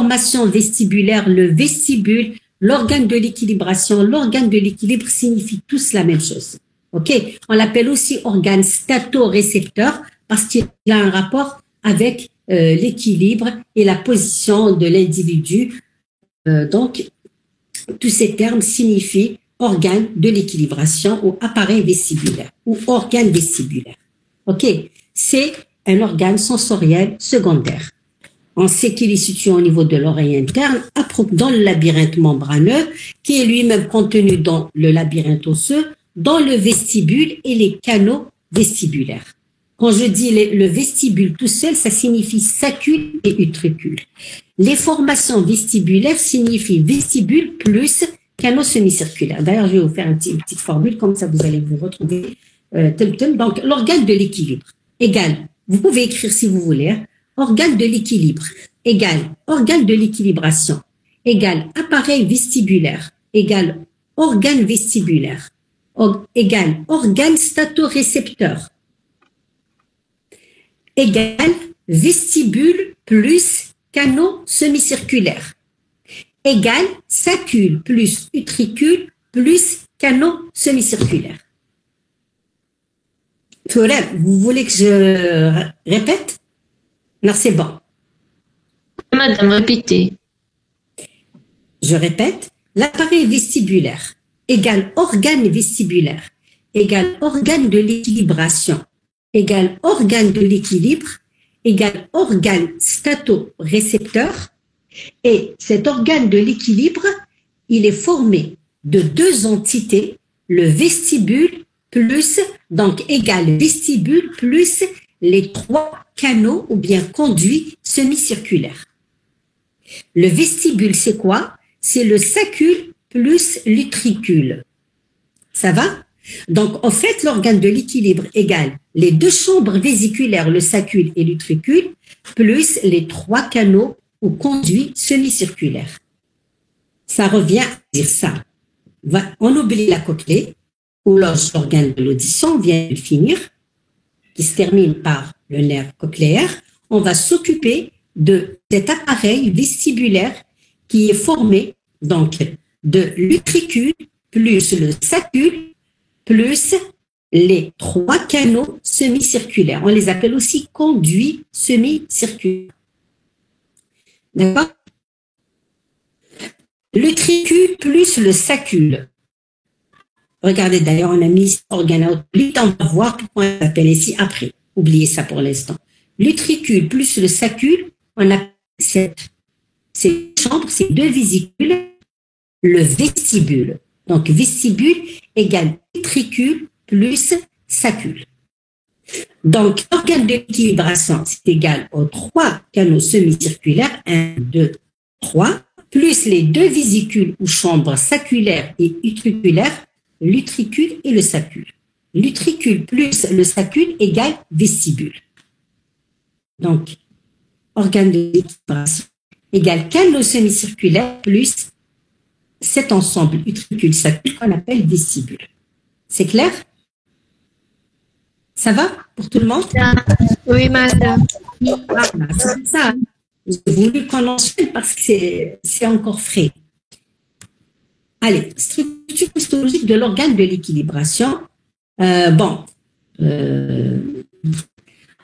formation vestibulaire, le vestibule, l'organe de l'équilibration, l'organe de l'équilibre signifient tous la même chose. OK? On l'appelle aussi organe statorécepteur parce qu'il a un rapport avec l'équilibre et la position de l'individu. Donc, tous ces termes signifient organe de l'équilibration ou appareil vestibulaire ou organe vestibulaire. OK? C'est un organe sensoriel secondaire. On sait qu'il est situé au niveau de l'oreille interne, dans le labyrinthe membraneux, qui est lui-même contenu dans le labyrinthe osseux, dans le vestibule et les canaux vestibulaires. Quand je dis le vestibule tout seul, ça signifie sacule et utricule. Les formations vestibulaires signifient vestibule plus canaux semi-circulaires. D'ailleurs, je vais vous faire une petite formule, comme ça vous allez vous retrouver tel. Donc, l'organe de l'équilibre égale, vous pouvez écrire si vous voulez, hein, organe de l'équilibre égale organe de l'équilibration égale appareil vestibulaire égale organe vestibulaire égale organe statorécepteur égale vestibule plus canaux semi-circulaires égale sacule plus utricule plus canaux semi-circulaires. Vous voulez que je répète? Non, c'est bon. Madame, répétez. Je répète, l'appareil vestibulaire égale organe vestibulaire égale organe de l'équilibration égale organe de l'équilibre égale organe statorécepteur. Et cet organe de l'équilibre, il est formé de deux entités, le vestibule plus, donc égale vestibule plus les trois canaux ou bien conduits semi-circulaires. Le vestibule, c'est quoi? C'est le sacule plus l'utricule. Ça va? Donc, en fait, l'organe de l'équilibre égale les deux chambres vésiculaires, le sacule et l'utricule, plus les trois canaux ou conduits semi-circulaires. Ça revient à dire ça. On oublie la cochlée, ou l'organe de l'audition, on vient de finir, qui se termine par le nerf cochléaire. On va s'occuper de cet appareil vestibulaire qui est formé donc de l'utricule plus le sacule plus les trois canaux semi-circulaires. On les appelle aussi conduits semi-circulaires. D'accord? L'utricule plus le sacule. Regardez, d'ailleurs, on a mis organe. On va voir pourquoi on l'appelle ici après. Oubliez ça pour l'instant. L'utricule plus le sacule, on a ces chambres, ces deux vésicules, le vestibule. Donc, vestibule égale utricule plus sacule. Donc, l'organe de l'équilibration, c'est égal aux trois canaux semi-circulaires, 1, 2, 3, plus les deux vésicules ou chambres saculaires et utriculaires, l'utricule et le sacule. L'utricule plus le sacule égale vestibule. Donc, organe de l'équilibration égale canaux semi-circulaires plus cet ensemble utricule-sacule qu'on appelle vestibule. C'est clair? Ça va pour tout le monde? Oui, madame. Voilà, c'est ça. J'ai voulu qu'on enchaîne parce que c'est encore frais. Allez, structure histologique de l'organe de l'équilibration. On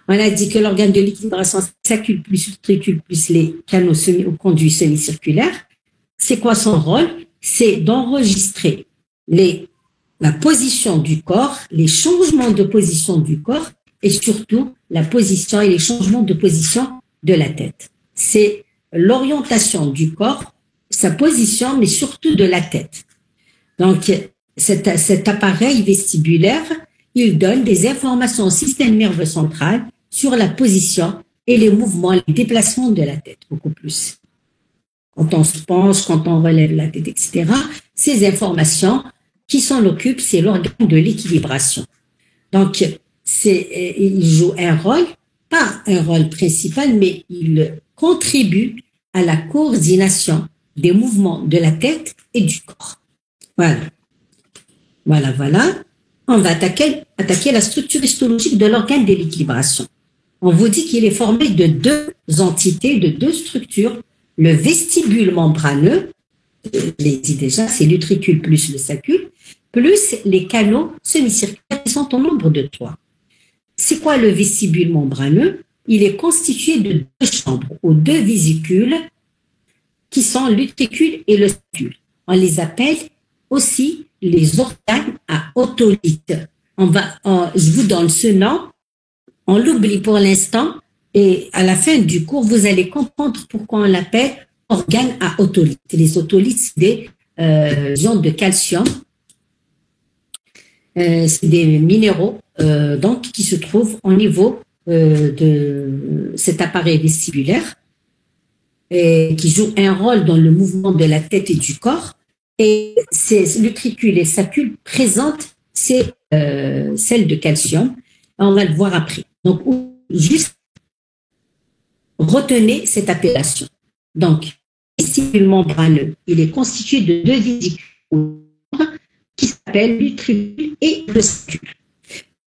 a dit que l'organe de l'équilibration, sacule plus utricule plus les canaux ou conduits semi-circulaires. C'est quoi son rôle? C'est d'enregistrer la position du corps, les changements de position du corps et surtout la position et les changements de position de la tête. C'est l'orientation du corps, sa position, mais surtout de la tête. Donc, cet appareil vestibulaire, il donne des informations au système nerveux central sur la position et les mouvements, les déplacements de la tête, beaucoup plus. Quand on se penche, quand on relève la tête, etc. Ces informations qui s'en occupent, c'est l'organe de l'équilibration. Donc, il joue un rôle, pas un rôle principal, mais il contribue à la coordination des mouvements de la tête et du corps. Voilà. On va attaquer la structure histologique de l'organe de l'équilibration. On vous dit qu'il est formé de deux entités, de deux structures, le vestibule membraneux, je l'ai dit déjà, c'est l'utricule plus le sacule, plus les canaux semi-circulaires qui sont au nombre de 3. C'est quoi le vestibule membraneux? Il est constitué de 2 chambres ou 2 vésicules qui sont l'utricule et le sacule. On les appelle aussi les organes à otolite. Je vous donne ce nom, on l'oublie pour l'instant et à la fin du cours, vous allez comprendre pourquoi on l'appelle organes à otolite. Les otolites, c'est des ions de calcium, c'est des minéraux donc qui se trouvent au niveau de cet appareil vestibulaire et qui joue un rôle dans le mouvement de la tête et du corps. Et l'utricule et sacule présentent ces sels de calcium. On va le voir après. Donc, juste retenez cette appellation. Donc, vestibule membraneux, il est constitué de 2 vésicules qui s'appellent l'utricule et le sacule.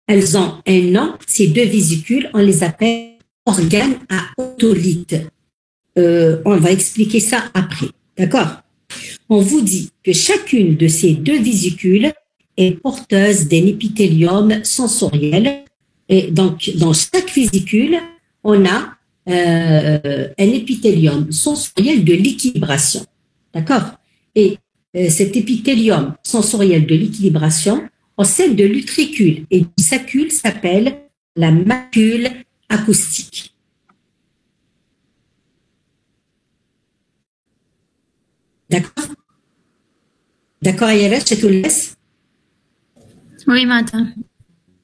Elles ont un nom, ces 2 vésicules, on les appelle organes à otolite. On va expliquer ça après, d'accord? On vous dit que chacune de ces 2 vésicules est porteuse d'un épithélium sensoriel. Et donc, dans chaque vésicule, on a un épithélium sensoriel de l'équilibration. D'accord? Et cet épithélium sensoriel de l'équilibration, au sein de l'utricule et du sacule, s'appelle la macule acoustique. D'accord? D'accord, Ayala, je te laisse. Oui, madame.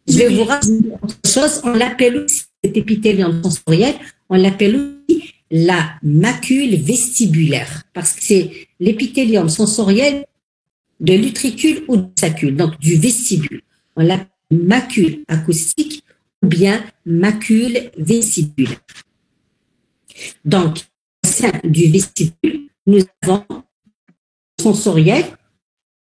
Je vais vous rajouter autre chose. On l'appelle aussi, cet épithélium sensoriel, on l'appelle aussi la macule vestibulaire, parce que c'est l'épithélium sensoriel de l'utricule ou du sacule, donc du vestibule. On l'appelle macule acoustique ou bien macule vestibulaire. Donc, au sein du vestibule, nous avons sensoriel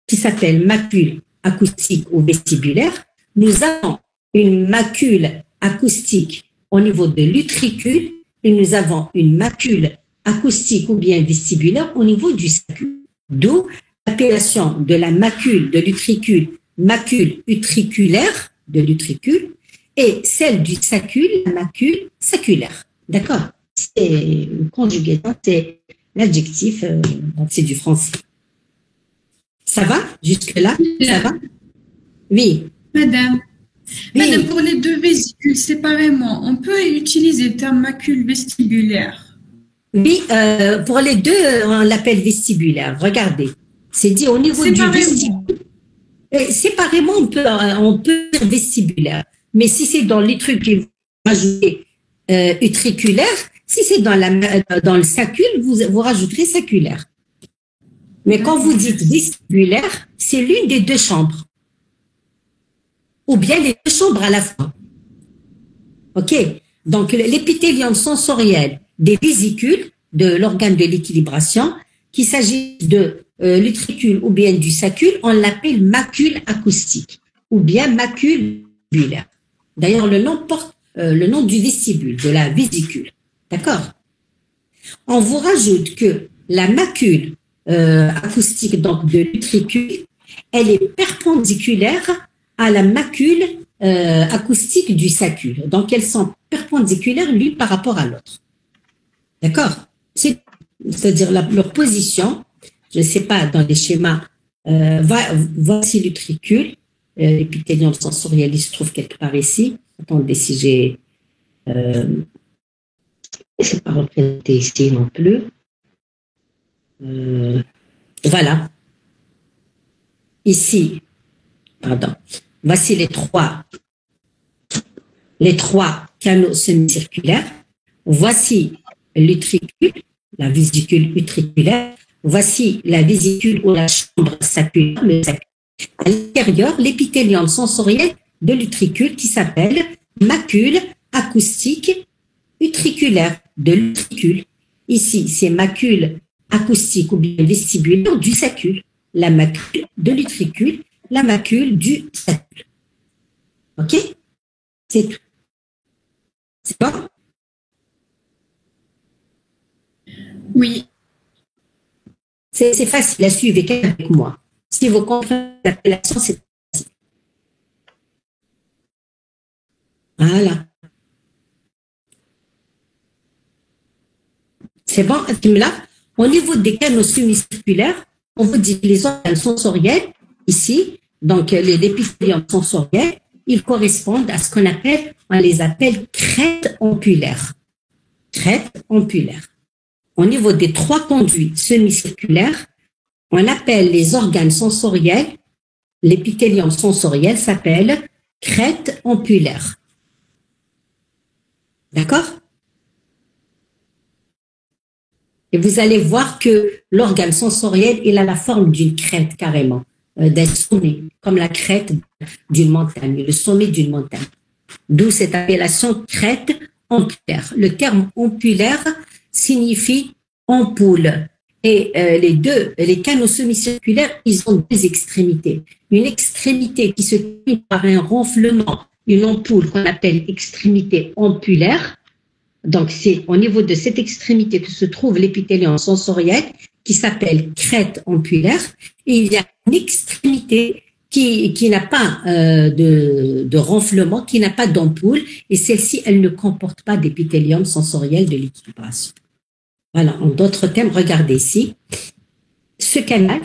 qui s'appelle macule acoustique ou vestibulaire. Nous avons une macule acoustique au niveau de l'utricule et nous avons une macule acoustique ou bien vestibulaire au niveau du sacule. D'où l'appellation de la macule de l'utricule, macule utriculaire de l'utricule, et celle du sacule, la macule saculaire. D'accord? C'est une conjugaison, c'est l'adjectif, donc c'est du français. Ça va jusque-là? Ça va? Oui. Madame, Oui. Madame, pour les 2 vésicules séparément, on peut utiliser le terme macule vestibulaire. Oui, pour les 2, on l'appelle vestibulaire. Regardez, c'est dit au niveau du vestibule. Séparément, on peut dire vestibulaire. Mais si c'est dans l'utricule, utriculaire, si c'est dans le sacule, vous rajouterez saculaire. Mais quand vous dites vestibulaire, c'est l'une des 2 chambres. Ou bien les 2 chambres à la fois. OK? Donc, l'épithélium sensoriel des vésicules, de l'organe de l'équilibration, qu'il s'agisse de l'utricule ou bien du sacule, on l'appelle macule acoustique ou bien macule vestibulaire. D'ailleurs, le nom porte le nom du vestibule, de la vésicule. D'accord? On vous rajoute que la macule acoustique donc de l'utricule, elle est perpendiculaire à la macule acoustique du sacule. Donc, elles sont perpendiculaires l'une par rapport à l'autre. D'accord? C'est-à-dire leur position, je ne sais pas, dans les schémas, voici l'utricule, l'épithélium sensoriel, il se trouve quelque part ici. Attendez si j'ai... c'est pas représenté ici non plus. Voilà. Ici, pardon. Voici les trois canaux semi-circulaires. Voici l'utricule, la vésicule utriculaire. Voici la vésicule ou la chambre saculaire, le sacule. À l'intérieur, l'épithélium sensoriel de l'utricule qui s'appelle macule acoustique utriculaire de l'utricule. Ici, c'est macule acoustique ou bien vestibulaire du sacule. La macule de l'utricule, la macule du sacule. OK? C'est tout. C'est bon? Oui. C'est facile à suivre avec moi. Si vous comprenez l'appellation, c'est facile. Voilà. C'est bon, là. Au niveau des canaux semi-circulaires, on vous dit que les organes sensoriels, ici, donc les épithéliums sensoriels, ils correspondent à ce qu'on appelle, on les appelle crêtes ampulaires. Crêtes ampulaires. Au niveau des trois conduits semi-circulaires, on appelle les organes sensoriels, l'épithélium sensoriel s'appelle crête ampulaire. D'accord? Et vous allez voir que l'organe sensoriel, il a la forme d'une crête carrément, d'un sommet, comme la crête d'une montagne, le sommet d'une montagne. D'où cette appellation crête ampulaire. Le terme ampulaire signifie ampoule. Et les canaux semi-circulaires, ils ont deux extrémités. Une extrémité qui se termine par un renflement, une ampoule qu'on appelle extrémité ampulaire. Donc, c'est au niveau de cette extrémité que se trouve l'épithélium sensoriel qui s'appelle crête ampulaire. Et il y a une extrémité qui n'a pas de renflement, qui n'a pas d'ampoule. Et celle-ci, elle ne comporte pas d'épithélium sensoriel de l'équilibration. Voilà, en d'autres termes, regardez ici. Ce canal,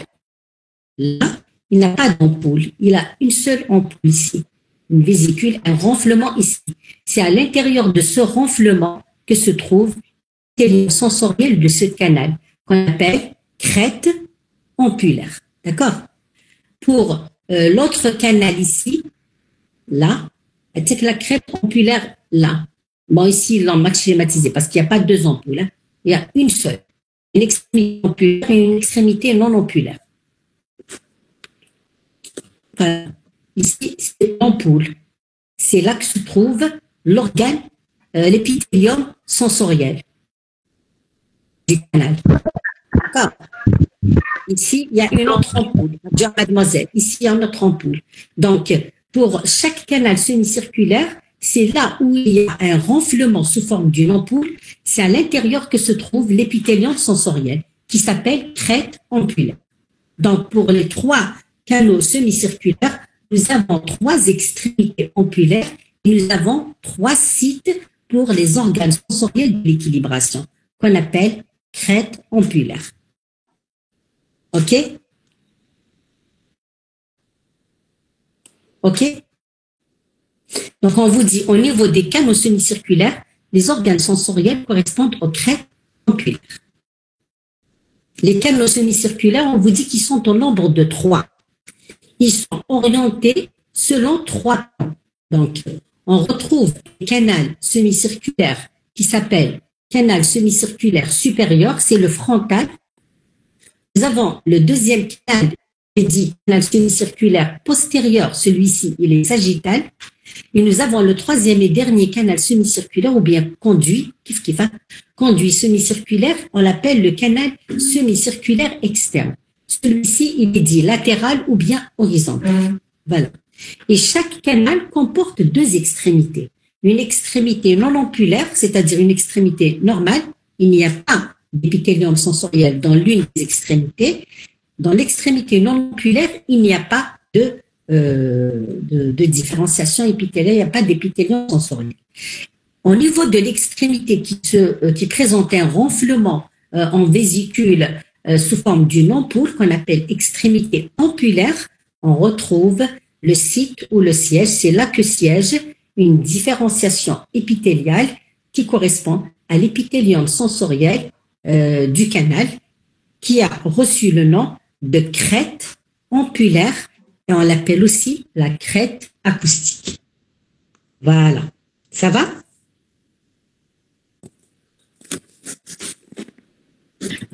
là, il n'a pas d'ampoule. Il a une seule ampoule ici, une vésicule, un renflement ici. C'est à l'intérieur de ce renflement que se trouve l'épithélium sensoriel de ce canal, qu'on appelle crête ampulaire. D'accord? Pour l'autre canal ici, là, c'est que la crête ampulaire, là. Bon, ici, ils l'ont max schématisé parce qu'il n'y a pas deux ampoules. Hein. Il y a une seule, une extrémité ampulaire et une extrémité non ampulaire. Voilà. Ici, c'est l'ampoule. C'est là que se trouve l'organe, l'épithélium sensoriel du canal. D'accord. Ici, il y a une autre ampoule. Mademoiselle, ici, il y a une autre ampoule. Donc, pour chaque canal semi-circulaire, c'est là où il y a un renflement sous forme d'une ampoule, c'est à l'intérieur que se trouve l'épithélium sensoriel, qui s'appelle crête ampulaire. Donc, pour les trois canaux semi-circulaires, nous avons trois extrémités ampulaires et nous avons trois sites pour les organes sensoriels de l'équilibration, qu'on appelle crête ampulaire. OK? OK? Donc, on vous dit, au niveau des canaux semi-circulaires, les organes sensoriels correspondent aux crêtes ampulaires. Les canaux semi-circulaires, on vous dit qu'ils sont au nombre de 3. Ils sont orientés selon 3 temps. Donc, on retrouve le canal semi-circulaire qui s'appelle canal semi-circulaire supérieur, c'est le frontal. Nous avons le deuxième canal, qui est dit canal semi-circulaire postérieur, celui-ci, il est sagittal. Et nous avons le troisième et dernier canal semi-circulaire ou bien conduit, conduit semi-circulaire, on l'appelle le canal semi-circulaire externe. Celui-ci, il est dit latéral ou bien horizontal. Voilà. Et chaque canal comporte deux extrémités. Une extrémité non ampulaire, c'est-à-dire une extrémité normale. Il n'y a pas d'épithélium sensoriel dans l'une des extrémités. Dans l'extrémité non ampulaire, il n'y a pas de différenciation épithéliale, il n'y a pas d'épithélium sensoriel. Au niveau de l'extrémité qui présente un renflement en vésicule sous forme d'une ampoule qu'on appelle extrémité ampulaire, on retrouve le site ou le siège, c'est là que siège une différenciation épithéliale qui correspond à l'épithélium sensoriel du canal qui a reçu le nom de crête ampulaire et on l'appelle aussi la crête acoustique. Voilà. Ça va?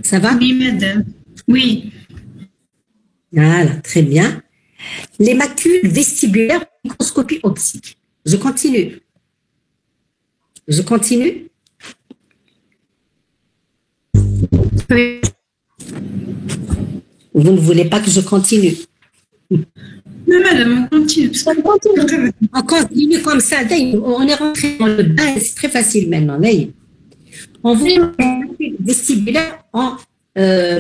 Ça va? Oui, madame. Oui. Voilà, très bien. Les macules vestibulaires, microscopie optique. Je continue. Je continue? Oui. Vous ne voulez pas que je continue? Non, madame, on continue. On continue comme ça. On est rentré dans le bain, c'est très facile maintenant. On voit les macules vestibulaires en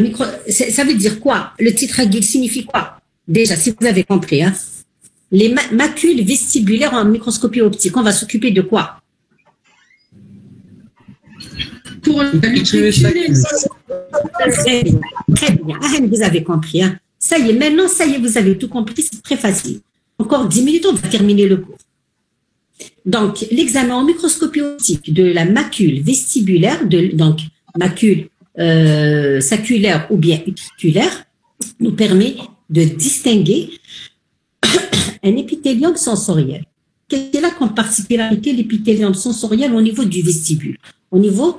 micro. Ça veut dire quoi? Le titre aiguille signifie quoi? Déjà, si vous avez compris, hein? Les macules vestibulaires en microscopie optique, on va s'occuper de quoi? Pour l'utriculé. Très bien, très bien. Ah, vous avez compris, hein? Ça y est, maintenant, ça y est, vous avez tout compris, c'est très facile. Encore 10 minutes, on va terminer le cours. Donc, l'examen en microscopie optique de la macule vestibulaire, donc macule saculaire ou bien utriculaire, nous permet de distinguer un épithélium sensoriel. Quelle est là comme particularité l'épithélium sensoriel au niveau du vestibule, au niveau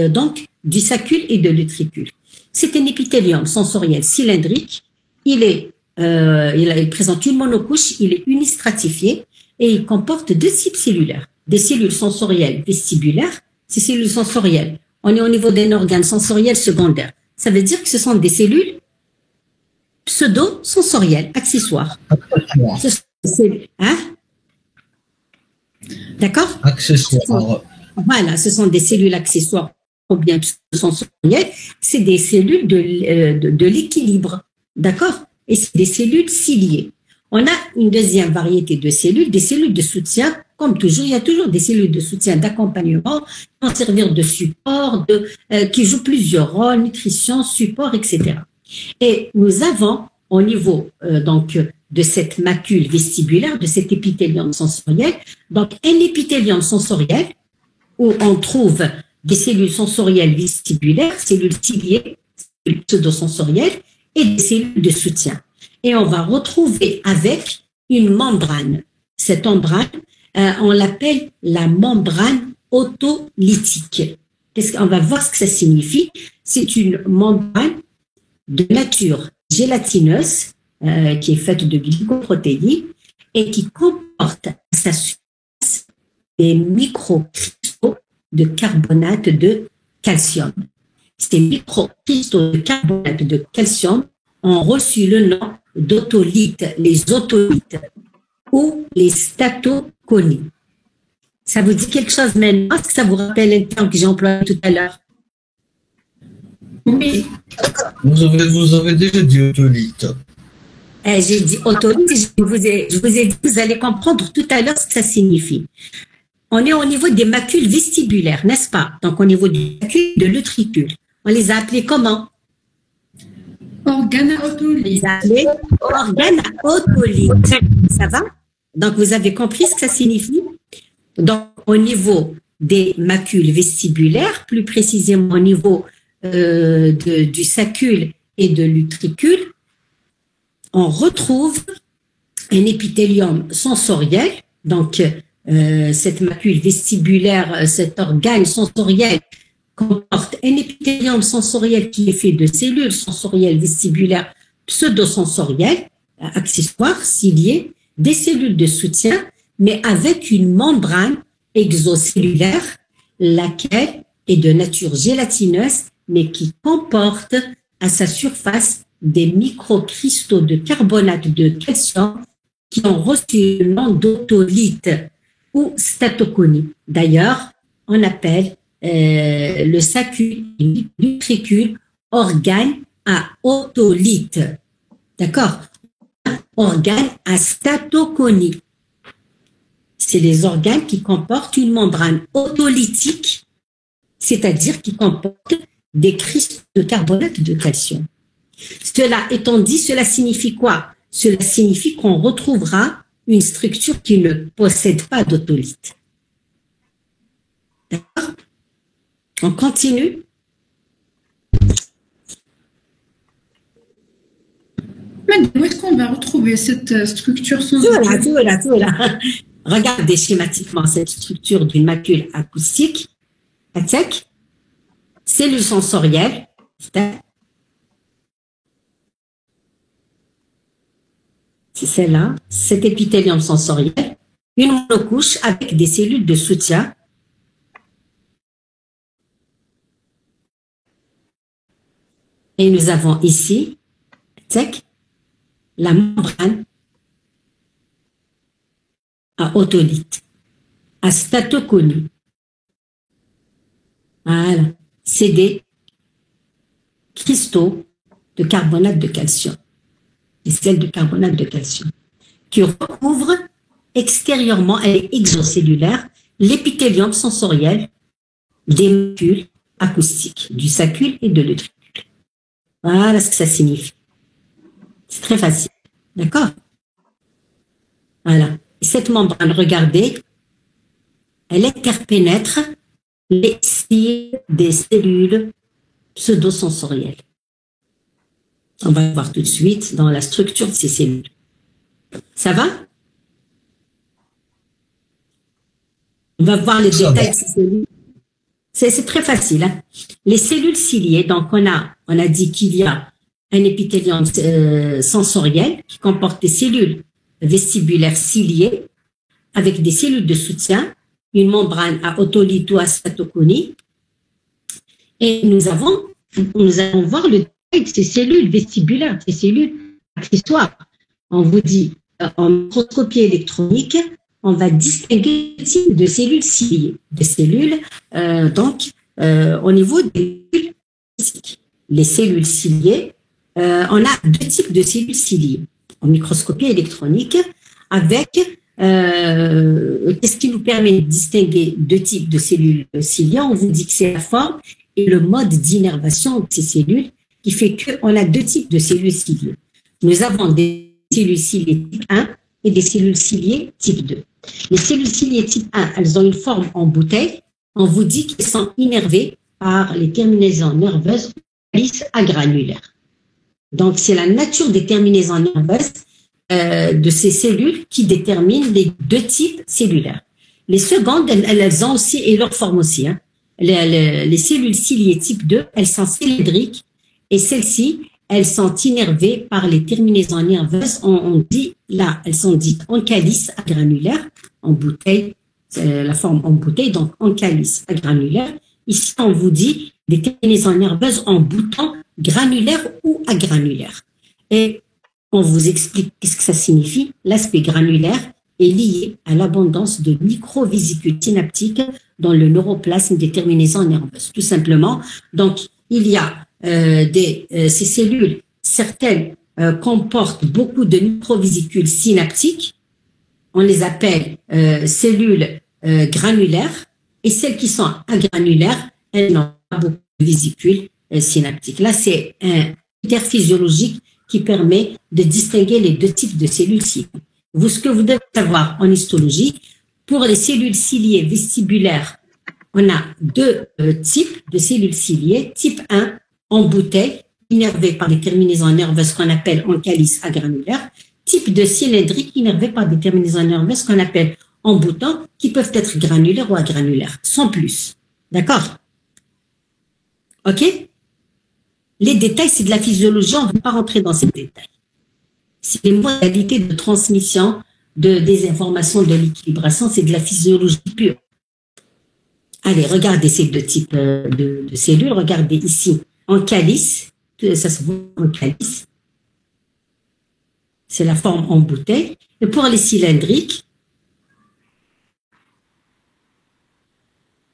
donc du sacule et de l'utricule? C'est un épithélium sensoriel cylindrique. Il présente une monocouche, il est unistratifié et il comporte deux types cellulaires. Des cellules sensorielles vestibulaires, ces cellules sensorielles, on est au niveau d'un organe sensoriel secondaire. Ça veut dire que ce sont des cellules pseudo-sensorielles, accessoires. Ce sont des cellules, hein? D'accord? Accessoires. Voilà, ce sont des cellules accessoires ou bien sensorielles. C'est des cellules de l'équilibre. D'accord? Et c'est des cellules ciliées. On a une deuxième variété de cellules, des cellules de soutien. Comme toujours, il y a toujours des cellules de soutien d'accompagnement qui vont servir de support, qui jouent plusieurs rôles, nutrition, support, etc. Et nous avons au niveau donc de cette macule vestibulaire, de cet épithélium sensoriel, donc un épithélium sensoriel où on trouve des cellules sensorielles vestibulaires, cellules ciliées, cellules pseudosensorielles et des cellules de soutien. Et on va retrouver avec une membrane. Cette membrane, on l'appelle la membrane autolytique. On va voir ce que ça signifie. C'est une membrane de nature gélatineuse qui est faite de glycoprotéines et qui comporte à sa surface des microcristaux de carbonate de calcium. Ces microcristaux de carbonate de calcium ont reçu le nom d'autolytes, les autolytes ou les statoconies. Ça vous dit quelque chose maintenant? Est-ce que ça vous rappelle un terme que j'ai employé tout à l'heure? Oui. Vous avez déjà dit autolyte. J'ai dit autolyte, je vous ai dit, vous allez comprendre tout à l'heure ce que ça signifie. On est au niveau des macules vestibulaires, n'est-ce pas? Donc au niveau du macule de l'utricule. On les a appelés comment? Organes autolytes. Les appelés organes autolytes. Ça va? Donc, vous avez compris ce que ça signifie? Donc, au niveau des macules vestibulaires, plus précisément au niveau du sacule et de l'utricule, on retrouve un épithélium sensoriel. Donc, cette macule vestibulaire, cet organe sensoriel comporte un épithélium sensoriel qui est fait de cellules sensorielles vestibulaires pseudosensorielles, accessoires, ciliées, des cellules de soutien, mais avec une membrane exocellulaire, laquelle est de nature gélatineuse, mais qui comporte à sa surface des microcristaux de carbonate de calcium qui ont reçu le nom d'autolytes ou statoconies. D'ailleurs, on appelle le sacule et l'utricule organe à autolyte. D'accord? Organe à statoconie. C'est les organes qui comportent une membrane autolytique, c'est-à-dire qui comportent des cristaux de carbonate de calcium. Cela étant dit, cela signifie quoi? Cela signifie qu'on retrouvera une structure qui ne possède pas d'autolyte. D'accord? On continue. Mais où est-ce qu'on va retrouver cette structure sensorielle? Tout là. Regardez schématiquement cette structure d'une macule acoustique. Cellules sensorielles. C'est celle-là, cet épithélium sensoriel. Une monocouche avec des cellules de soutien. Et nous avons ici, la membrane à autolyte, à statoconie. Voilà. C'est des cristaux de carbonate de calcium, des sels de carbonate de calcium, qui recouvrent extérieurement, elle est exocellulaire, l'épithélium sensoriel des molécules acoustiques, du sacule et de l'utricule. Voilà ce que ça signifie. C'est très facile. D'accord? Voilà. Et cette membrane, regardez, elle interpénètre les cils des cellules pseudosensorielles. On va voir tout de suite dans la structure de ces cellules. Ça va? On va voir les détails de ces cellules. C'est très facile. Hein? Les cellules ciliées, donc on a dit qu'il y a un épithélium sensoriel qui comporte des cellules vestibulaires ciliées avec des cellules de soutien, une membrane à otolite ou à sphatoconie. Et nous allons voir le détail de ces cellules vestibulaires, ces cellules accessoires. On vous dit, en microscopie électronique, on va distinguer deux types de cellules ciliées, des cellules, au niveau des cellules physiques. Les cellules ciliées, on a deux types de cellules ciliées en microscopie électronique avec, qu'est-ce qui nous permet de distinguer deux types de cellules ciliées? On vous dit que c'est la forme et le mode d'innervation de ces cellules qui fait qu'on a deux types de cellules ciliées. Nous avons des cellules ciliées type 1 et des cellules ciliées type 2. Les cellules ciliées type 1, elles ont une forme en bouteille. On vous dit qu'elles sont innervées par les terminaisons nerveuses lisses à granulaires. Donc, c'est la nature des terminaisons nerveuses de ces cellules qui détermine les deux types cellulaires. Les secondes, elles ont aussi, et leur forme aussi, hein. Les cellules ciliées type 2, elles sont cylindriques et celles-ci, elles sont innervées par les terminaisons nerveuses. On dit, là, elles sont dites en calice à granulaire, en bouteille, la forme en bouteille, donc en calice à granulaire. Ici, on vous dit des terminaisons nerveuses en bouton granulaire ou agranulaire. Et on vous explique qu'est-ce que ça signifie. L'aspect granulaire est lié à l'abondance de microvésicules synaptiques dans le neuroplasme des terminaisons nerveuses. Tout simplement, donc, il y a ces cellules, certaines comportent beaucoup de microvésicules synaptiques. On les appelle cellules granulaires, et celles qui sont agranulaires, elles n'ont pas beaucoup de vésicules synaptiques. Là, c'est un critère physiologique qui permet de distinguer les deux types de cellules ciliées. Ce que vous devez savoir en histologie, pour les cellules ciliées vestibulaires, on a deux types de cellules ciliées. Type 1, en bouteille, innervées par des terminaisons nerveuses qu'on appelle en calice agranulaire. Type 2, cylindrique, innervées par des terminaisons nerveuses qu'on appelle en bouton, qui peuvent être granulaires ou agranulaires, sans plus. D'accord? OK? Les détails, c'est de la physiologie, on ne va pas rentrer dans ces détails. C'est les modalités de transmission des informations de l'équilibration, c'est de la physiologie pure. Allez, regardez ces deux types de cellules. Regardez ici, en calice, ça se voit en calice. C'est la forme en bouteille. Et pour les cylindriques,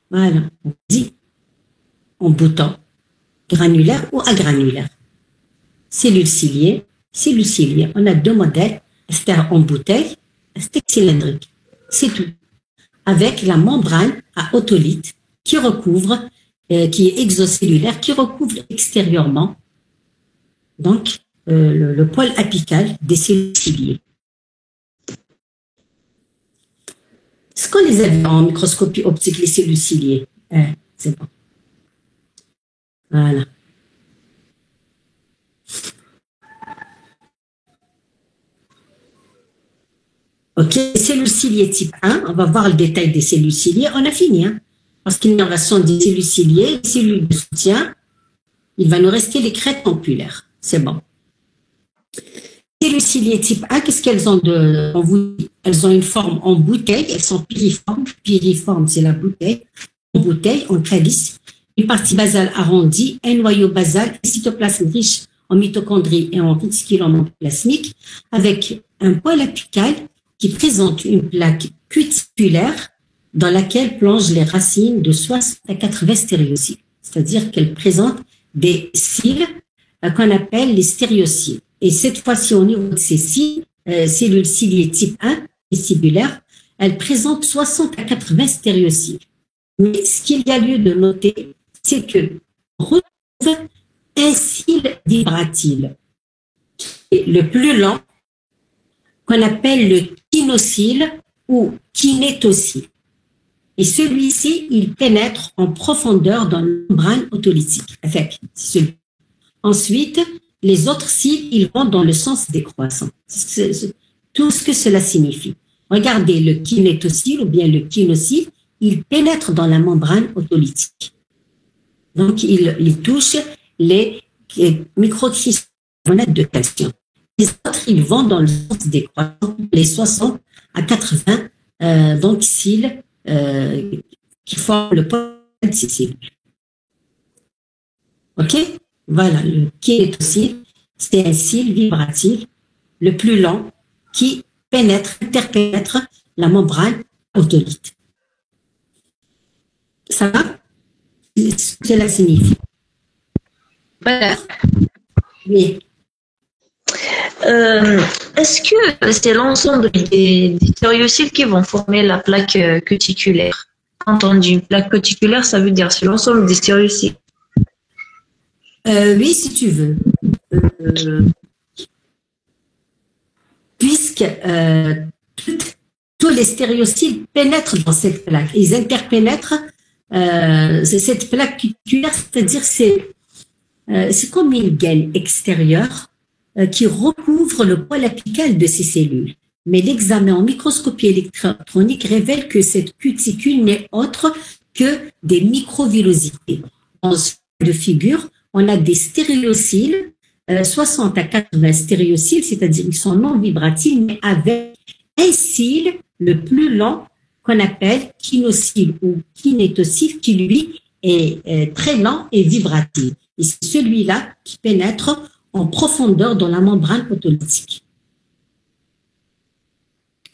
voilà, on dit en bouton, granulaire ou agranulaire. Cellules ciliées, on a deux modèles, c'est en bouteille, c'est cylindrique. C'est tout. Avec la membrane à otolite qui recouvre, qui est exocellulaire, qui recouvre extérieurement donc le pôle apical des cellules ciliées. Est-ce qu'on les a vues en microscopie optique, les cellules ciliées? C'est bon. Voilà. OK, cellules ciliées type 1, on va voir le détail des cellules ciliées. On a fini, hein, parce qu'il y en reste des cellules ciliées, des cellules de soutien. Il va nous rester les crêtes ampulaires. C'est bon. Cellules ciliées type 1, qu'est-ce qu'elles ont elles ont une forme en bouteille, elles sont piriformes. Piriforme, c'est la bouteille. En bouteille, en calice. Une partie basale arrondie, un noyau basal, un cytoplasme riche en mitochondries et en réticulum endoplasmique, avec un poil apical qui présente une plaque cuticulaire dans laquelle plongent les racines de 60 à 80 stéréocyles. C'est-à-dire qu'elles présentent des cils qu'on appelle les stéréocyles. Et cette fois-ci, au niveau de ces cellules ciliées type 1, vestibulaires, elles présentent 60 à 80 stéréocyles. Mais ce qu'il y a lieu de noter, c'est que on retrouve un cil vibratile, le plus lent, qu'on appelle le kinocyle ou kinétocyle. Et celui-ci, il pénètre en profondeur dans la membrane autolytique. Ensuite, les autres cils, ils vont dans le sens décroissant. C'est tout ce que cela signifie. Regardez le kinétocyle ou bien le kinocyle, il pénètre dans la membrane autolytique. Donc, il touche les microcristaux de calcium. Les autres, ils vont dans le sens décroissant, les 60 à 80 donc cils qui forment le poil de ces cellules. OK? Voilà, le kinétocyle, c'est un cil vibratil le plus lent qui interpénètre la membrane autolyte. Ça va? Ce que cela signifie. Voilà. Oui. Est-ce que c'est l'ensemble des stéréocyles qui vont former la plaque cuticulaire? Quand on dit une plaque cuticulaire, ça veut dire c'est l'ensemble des stéréocyles. Oui, si tu veux. Puisque tous les stéréocyles pénètrent dans cette plaque. Ils interpénètrent cette plaque cuticulaire, c'est-à-dire c'est comme une gaine extérieure qui recouvre le poil apical de ces cellules. Mais l'examen en microscopie électronique révèle que cette cuticule n'est autre que des microvillosités. Dans ce cas de figure, on a des stéréocyles, 60 à 80 stéréocyles, c'est-à-dire qu'ils sont non vibratiles, mais avec un cil le plus lent qu'on appelle kinocyle ou kinétocyle, qui lui est très lent et vibratil. Et c'est celui-là qui pénètre en profondeur dans la membrane autolytique.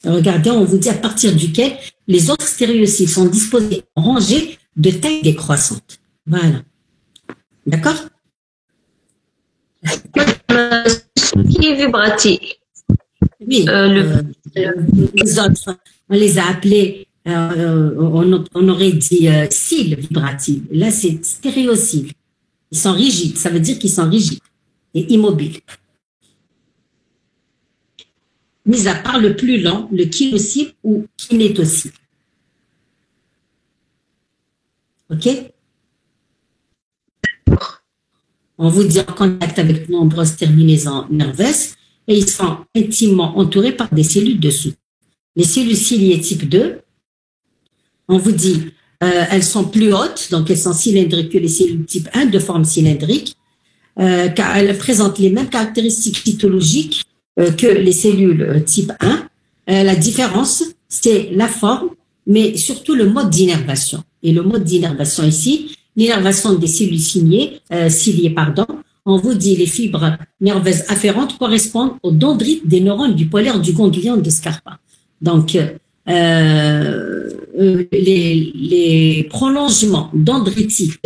Regardez, on vous dit à partir duquel les autres stéréocyles sont disposés en rangées de taille décroissante. Voilà. D'accord? Qui est vibratil. Oui. Les autres, on les a appelés, on aurait dit cils vibratiles. Là, c'est stéréocyles. Ils sont rigides. Ça veut dire qu'ils sont rigides et immobiles. Mis à part le plus lent, le kinocyle ou kinétocyle. OK? On vous dit en contact avec de nombreuses terminaisons nerveuses et ils sont intimement entourés par des cellules dessous. Les cellules ciliées type 2, on vous dit, elles sont plus hautes, donc elles sont cylindriques que les cellules type 1 de forme cylindrique, car elles présentent les mêmes caractéristiques cytologiques que les cellules type 1. La différence, c'est la forme, mais surtout le mode d'innervation. Et le mode d'innervation ici, l'innervation des cellules ciliées, on vous dit les fibres nerveuses afférentes correspondent aux dendrites des neurones du polaire du ganglion de Scarpa. Donc, les prolongements dendritiques,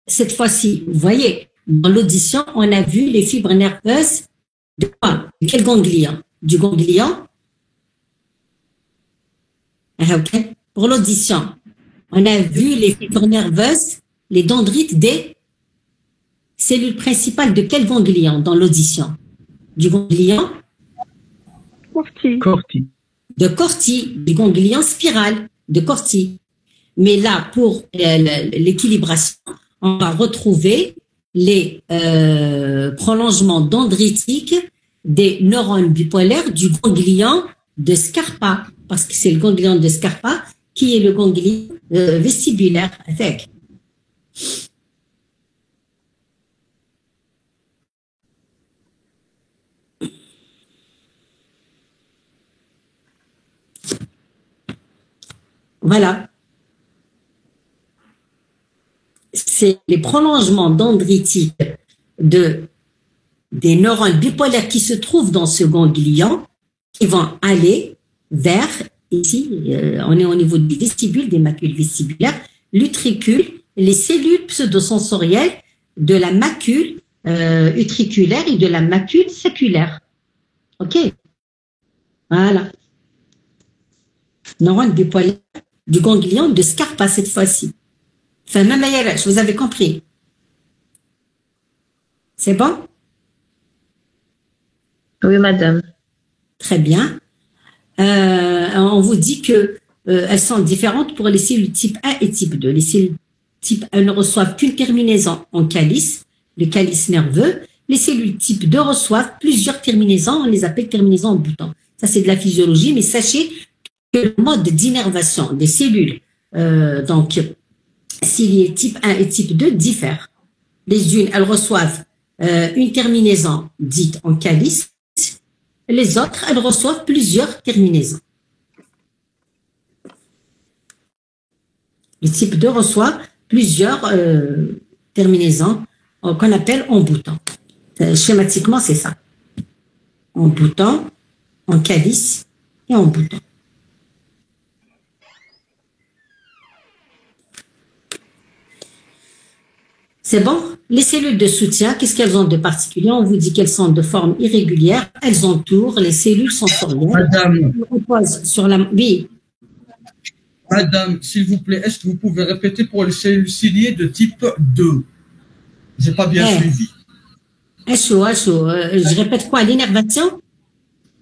cette fois-ci, vous voyez, dans l'audition, on a vu les fibres nerveuses de quoi? De quel ganglion? Du ganglion. Okay. Pour l'audition, on a vu les fibres nerveuses, les dendrites des cellules principales de quel ganglion dans l'audition? Du ganglion? Corti. De Corti, du ganglion spiral de Corti. Mais là, pour l'équilibration, on va retrouver les prolongements dendritiques des neurones bipolaires du ganglion de Scarpa, parce que c'est le ganglion de Scarpa qui est le ganglion vestibulaire avec. Voilà. C'est les prolongements dendritiques des neurones bipolaires qui se trouvent dans ce ganglion qui vont aller vers ici, on est au niveau du vestibule, des macules vestibulaires, l'utricule, les cellules pseudosensorielles de la macule utriculaire et de la macule saculaire. OK? Voilà. Neurones bipolaires du ganglion de Scarpa cette fois-ci. Enfin, même vous avez compris. C'est bon? Oui, madame. Très bien. On vous dit que elles sont différentes pour les cellules type 1 et type 2. Les cellules type 1 ne reçoivent qu'une terminaison en calice, le calice nerveux. Les cellules type 2 reçoivent plusieurs terminaisons, on les appelle terminaisons en bouton. Ça, c'est de la physiologie, mais sachez que le mode d'innervation des cellules, donc ciliées type 1 et type 2, diffèrent. Les unes, elles reçoivent une terminaison dite en calice. Les autres, elles reçoivent plusieurs terminaisons. Le type 2 reçoit plusieurs terminaisons qu'on appelle en bouton. Schématiquement, c'est ça. En bouton, en calice et en bouton. C'est bon? Les cellules de soutien, qu'est-ce qu'elles ont de particulier? On vous dit qu'elles sont de forme irrégulière. Elles entourent les cellules sensorielles. Madame, Elles reposent sur la... Oui. Madame, s'il vous plaît, est-ce que vous pouvez répéter pour les cellules ciliées de type 2? Je n'ai pas bien suivi. Je répète quoi? L'innervation?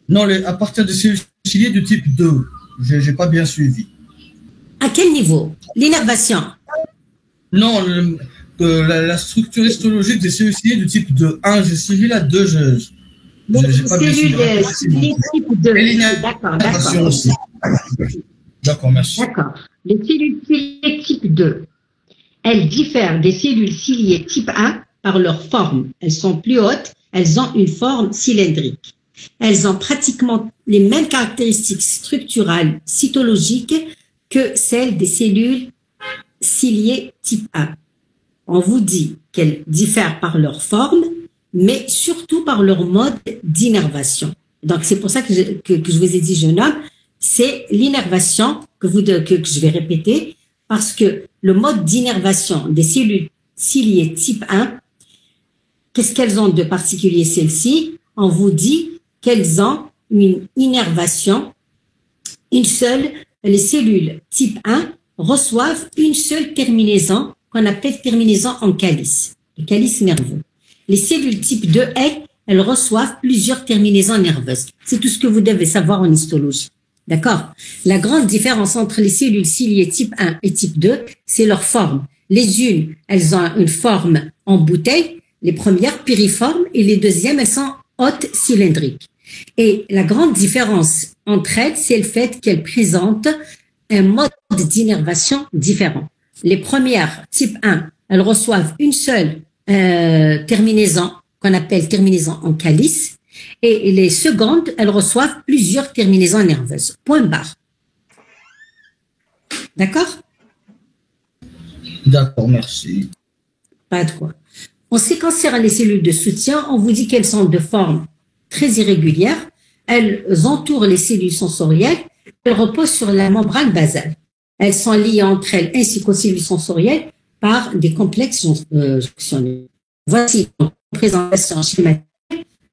Non, à partir des cellules ciliées de type 2. Je n'ai pas bien suivi. À quel niveau? L'innervation? Non, la structure histologique des cellules ciliées de type 2. 1, j'ai suivi la 2, j'ai pas bien suivi. Cellules type 2. D'accord. D'accord, merci. D'accord. Les cellules ciliées type 2, elles diffèrent des cellules ciliées type 1 par leur forme. Elles sont plus hautes, elles ont une forme cylindrique. Elles ont pratiquement les mêmes caractéristiques structurales, cytologiques que celles des cellules ciliées type 1. On vous dit qu'elles diffèrent par leur forme, mais surtout par leur mode d'innervation. Donc, c'est pour ça que je vous ai dit, jeune homme, c'est l'innervation que je vais répéter, parce que le mode d'innervation des cellules ciliées type 1, qu'est-ce qu'elles ont de particulier celles-ci? On vous dit qu'elles ont une innervation, les cellules type 1 reçoivent une seule terminaison qu'on appelle terminaison en calice, le calice nerveux. Les cellules type 2, elles reçoivent plusieurs terminaisons nerveuses. C'est tout ce que vous devez savoir en histologie. D'accord? La grande différence entre les cellules ciliées type 1 et type 2, c'est leur forme. Les unes, elles ont une forme en bouteille, les premières piriformes, et les deuxièmes, elles sont hautes cylindriques. Et la grande différence entre elles, c'est le fait qu'elles présentent un mode d'innervation différent. Les premières, type 1, elles reçoivent une seule terminaison qu'on appelle terminaison en calice, et les secondes, elles reçoivent plusieurs terminaisons nerveuses. Point barre. D'accord? D'accord, merci. Pas de quoi. En ce qui concerne les cellules de soutien, on vous dit qu'elles sont de forme très irrégulière. Elles entourent les cellules sensorielles. Elles reposent sur la membrane basale. Elles sont liées entre elles ainsi qu'aux cellules sensorielles par des complexes jonctionnels. Voici une présentation schématique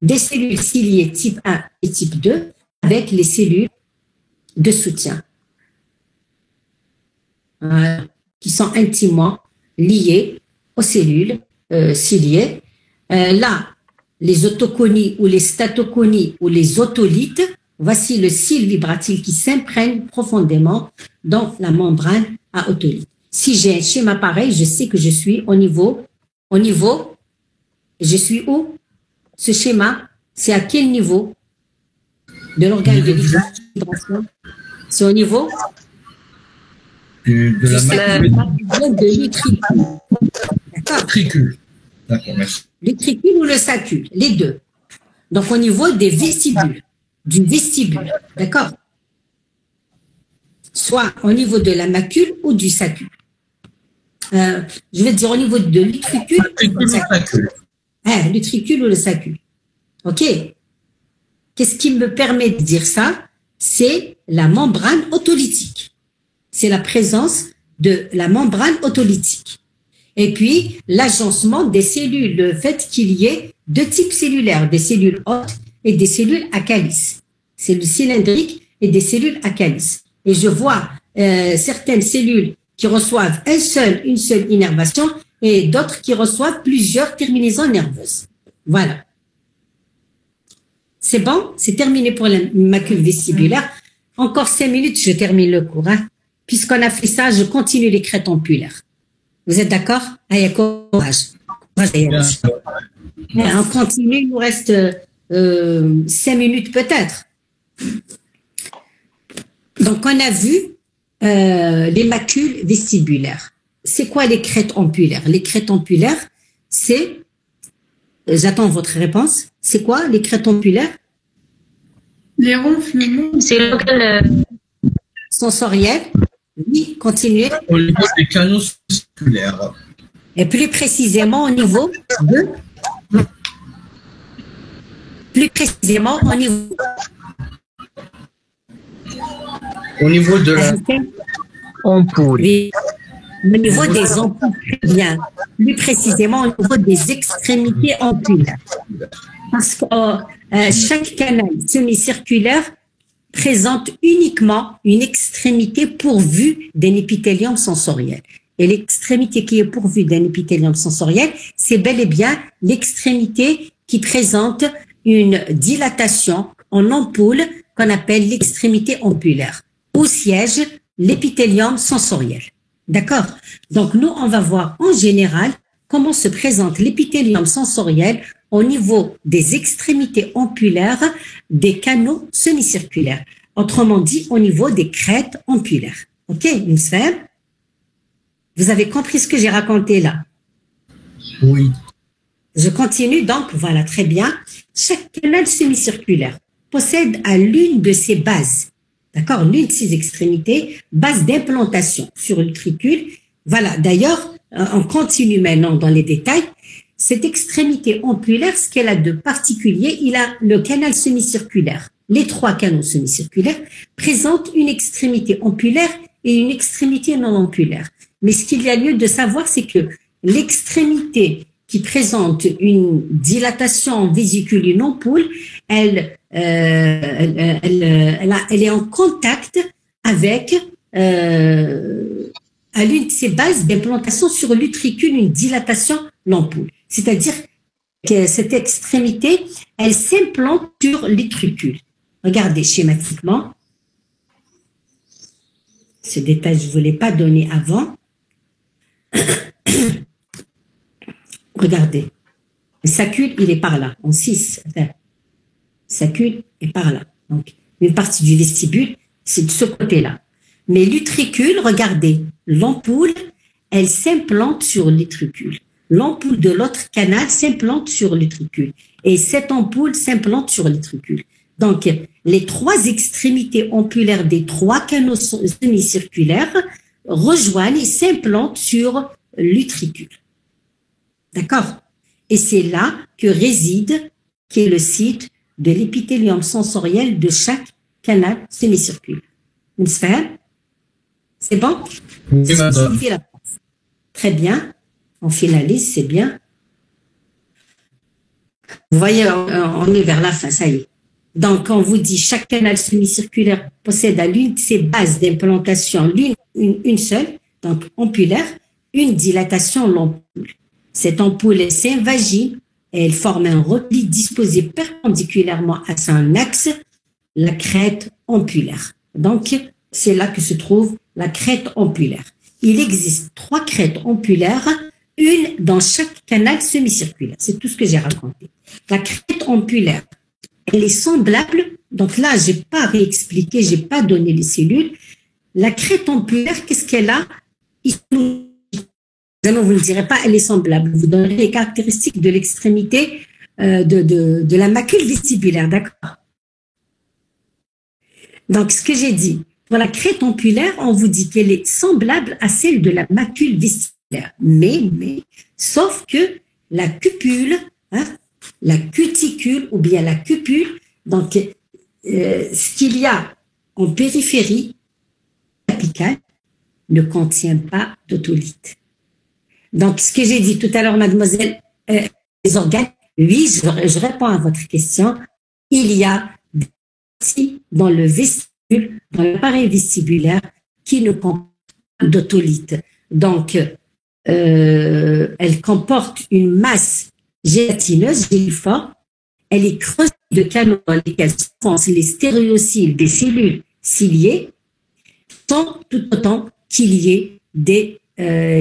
des cellules ciliées type 1 et type 2 avec les cellules de soutien qui sont intimement liées aux cellules ciliées. Là, les autoconies ou les statoconies ou les otolithes, voici le cil vibratile qui s'imprègne profondément dans la membrane à otolithe. Si j'ai un schéma pareil, je sais que je suis au niveau, je suis où? Ce schéma, c'est à quel niveau de l'organe de vibration? C'est au niveau de la l'utricule. D'accord. Tricule. D'accord, merci. L'utricule ou le sacule, les deux. Donc, au niveau des vestibules, du vestibule, d'accord? Soit au niveau de la macule ou du sacule. Je vais dire au niveau de l'utricule ou le sacule. L'utricule ou le sacule. OK? Qu'est-ce qui me permet de dire ça? C'est la membrane autolytique. C'est la présence de la membrane autolytique. Et puis, l'agencement des cellules, le fait qu'il y ait deux types cellulaires, des cellules hôtes et des cellules à calice. Cellules cylindriques et des cellules à calice. Et je vois certaines cellules qui reçoivent une seule innervation et d'autres qui reçoivent plusieurs terminaisons nerveuses. Voilà. C'est bon? C'est terminé pour la macule vestibulaire. Encore 5 minutes, je termine le cours. Hein. Puisqu'on a fait ça, je continue les crêtes ampulaires. Vous êtes d'accord? Allez, courage. On continue, il nous reste 5 minutes peut-être. Donc, on a vu les macules vestibulaires. C'est quoi les crêtes ampulaires? Les crêtes ampulaires, c'est... J'attends votre réponse. C'est quoi les crêtes ampulaires? Les ronflements. C'est l'organe Sensoriel. Oui, continuez. Au niveau des canaux circulaires. Et plus précisément au niveau de... Plus précisément au niveau... Au niveau de la ampoule. Oui. Au niveau des ampoules, très bien. Plus précisément au niveau des extrémités ampulaires. Parce que chaque canal semi-circulaire présente uniquement une extrémité pourvue d'un épithélium sensoriel. Et l'extrémité qui est pourvue d'un épithélium sensoriel, c'est bel et bien l'extrémité qui présente une dilatation en ampoule qu'on appelle l'extrémité ampulaire, où siège l'épithélium sensoriel. D'accord? Donc, nous, on va voir en général comment se présente l'épithélium sensoriel au niveau des extrémités ampulaires des canaux semi-circulaires. Autrement dit, au niveau des crêtes ampulaires. OK, Youssef? Vous avez compris ce que j'ai raconté là? Oui. Je continue donc, voilà, très bien. Chaque canal semi-circulaire possède à l'une de ses bases, d'accord, l'une de ses extrémités, base d'implantation sur l'utricule. Voilà, d'ailleurs, on continue maintenant dans les détails. Cette extrémité ampulaire, ce qu'elle a de particulier, il a le canal semi-circulaire. Les trois canaux semi-circulaires présentent une extrémité ampulaire et une extrémité non ampulaire. Mais ce qu'il y a lieu de savoir, c'est que l'extrémité qui présente une dilatation en vésicule, une ampoule, elle est en contact avec à l'une de ses bases d'implantation sur l'utricule, une dilatation l'ampoule. C'est-à-dire que cette extrémité, elle s'implante sur l'utricule. Regardez schématiquement. Ce détail, je ne vous l'ai pas donné avant. Regardez. Le sacule, il est par là, en 6. Le sacule est par là. Donc, une partie du vestibule, c'est de ce côté-là. Mais l'utricule, regardez, l'ampoule, elle s'implante sur l'utricule. L'ampoule de l'autre canal s'implante sur l'utricule. Et cette ampoule s'implante sur l'utricule. Donc, les trois extrémités ampulaires des trois canaux semi-circulaires rejoignent et s'implantent sur l'utricule. D'accord? Et c'est là que réside, qui est le site de l'épithélium sensoriel de chaque canal semi-circulaire. C'est bon? Oui, madame. Très bien. On finalise, c'est bien. Vous voyez, on est vers la fin, ça y est. Donc, on vous dit, chaque canal semi-circulaire possède à l'une de ses bases d'implantation, une seule, donc ampulaire, une dilatation l'ampoule. Cette ampoule s'invagine et elle forme un repli disposé perpendiculairement à son axe, la crête ampulaire. Donc, c'est là que se trouve la crête ampulaire. Il existe 3 crêtes ampulaires, une dans chaque canal semi-circulaire. C'est tout ce que j'ai raconté. La crête ampulaire, elle est semblable. Donc là, j'ai pas réexpliqué, j'ai pas donné les cellules. La crête ampulaire, qu'est-ce qu'elle a? Évidemment, vous ne direz pas, elle est semblable. Vous donnerez les caractéristiques de l'extrémité de la macule vestibulaire, d'accord? Donc, ce que j'ai dit, pour la crête ampulaire, on vous dit qu'elle est semblable à celle de la macule vestibulaire. Mais, sauf que la cupule, la cuticule ou bien la cupule, donc, ce qu'il y a en périphérie apicale ne contient pas d'otolite. Donc, ce que j'ai dit tout à l'heure, mademoiselle, les organes, oui, je réponds à votre question. Il y a des parties dans le vestibule, dans l'appareil vestibulaire, qui ne comportent pas d'otolite. Donc, elle comporte une masse gélatineuse, géliforme. Elle est creusée de canaux dans lesquels s'enfoncent les stéréociles des cellules ciliées, sans tout autant qu'il y ait des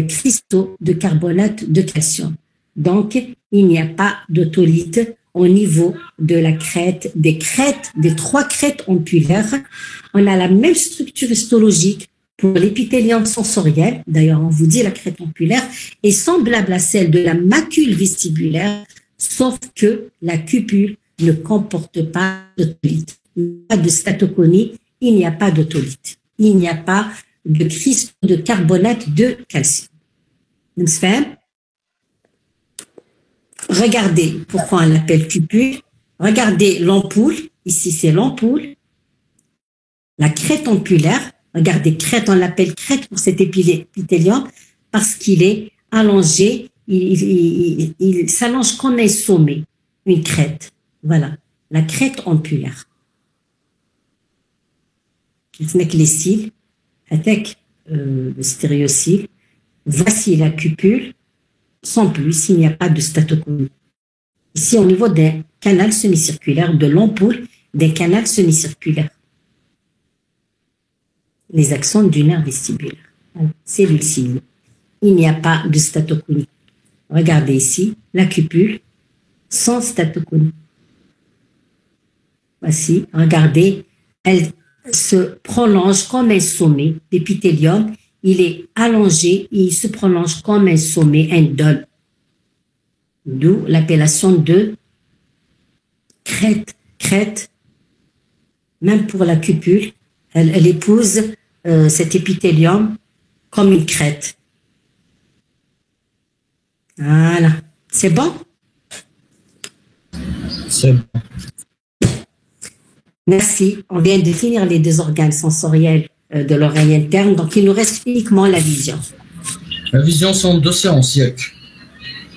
cristaux de carbonate de calcium. Donc, il n'y a pas d'otolite au niveau de la crête, des trois crêtes ampulaires. On a la même structure histologique pour l'épithélium sensoriel. D'ailleurs, on vous dit la crête ampulaire est semblable à celle de la macule vestibulaire, sauf que la cupule ne comporte pas d'otolite. Il n'y a pas de statoconie, il n'y a pas d'otolite. Il n'y a pas de cristaux de carbonate de calcium. Regardez pourquoi on l'appelle cupule. Regardez l'ampoule. Ici, c'est l'ampoule. La crête ampulaire. Regardez, crête, on l'appelle crête pour cet épithélium parce qu'il est allongé. Il s'allonge comme un sommet. Une crête. Voilà. La crête ampulaire. Avec les cils, avec le stéréocyle. Voici la cupule. Sans plus, il n'y a pas de statoconie. Ici, au niveau d'un canal semi-circulaire, de l'ampoule d'un canal semi-circulaire. Les axones du nerf vestibulaire. Cellules ciliées. Il n'y a pas de statoconie. Regardez ici, la cupule sans statoconie. Voici, regardez, elle se prolonge comme un sommet d'épithélium. Il est allongé et il se prolonge comme un sommet, un dôle. D'où l'appellation de crête. Crête, même pour la cupule, elle épouse cet épithélium comme une crête. Voilà. C'est bon? C'est bon. Merci. On vient de finir les deux organes sensoriels de l'oreille interne, donc il nous reste uniquement la vision. La vision, c'est en 2 séances, siècle.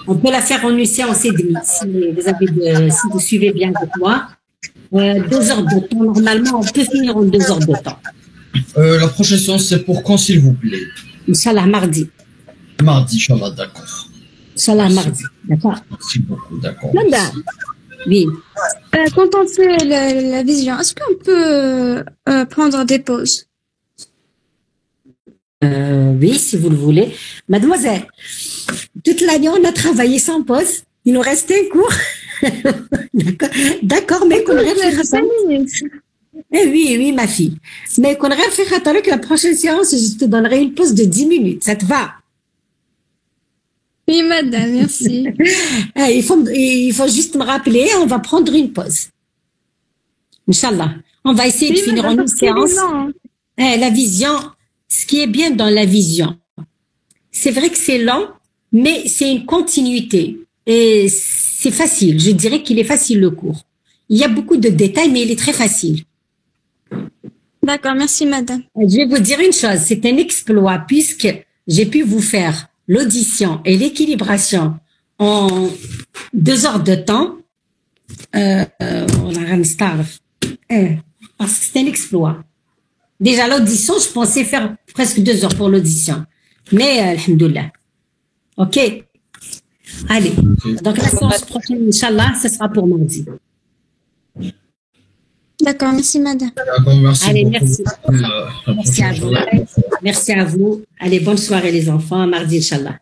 On peut la faire en une séance et demie, si vous suivez bien avec moi. 2 heures de temps, normalement, on peut finir en 2 heures de temps. La prochaine séance, c'est pour quand, s'il vous plaît? Inch'Allah, mardi. Mardi, Inch'Allah, d'accord. Inch'Allah, mardi, d'accord. Merci beaucoup, d'accord. Madame, Oui. quand on fait la vision, est-ce qu'on peut prendre des pauses? Oui, si vous le voulez. Mademoiselle, toute l'année, on a travaillé sans pause. Il nous restait un cours. D'accord, mais qu'on oui, ma fille. Mais qu'on aurait fait attendre que la prochaine séance, je te donnerai une pause de 10 minutes. Ça te va? Oui, madame, merci. Il faut juste me rappeler, on va prendre une pause. Inch'Allah. On va essayer de finir en une séance. La vision, ce qui est bien dans la vision, c'est vrai que c'est lent, mais c'est une continuité. Et c'est facile. Je dirais qu'il est facile, le cours. Il y a beaucoup de détails, mais il est très facile. D'accord, merci, madame. Je vais vous dire une chose, c'est un exploit puisque j'ai pu vous faire l'audition et l'équilibration en 2 heures de temps. Parce que c'est un exploit. Déjà, l'audition, je pensais faire presque 2 heures pour l'audition. Mais, alhamdoulilah. OK. Allez. Donc, la séance prochaine, Inch'Allah, ce sera pour mardi. D'accord, merci, madame. D'accord, merci. Allez, beaucoup. merci. Merci à vous. Merci à vous. Allez, bonne soirée, les enfants. À mardi, Inch'Allah.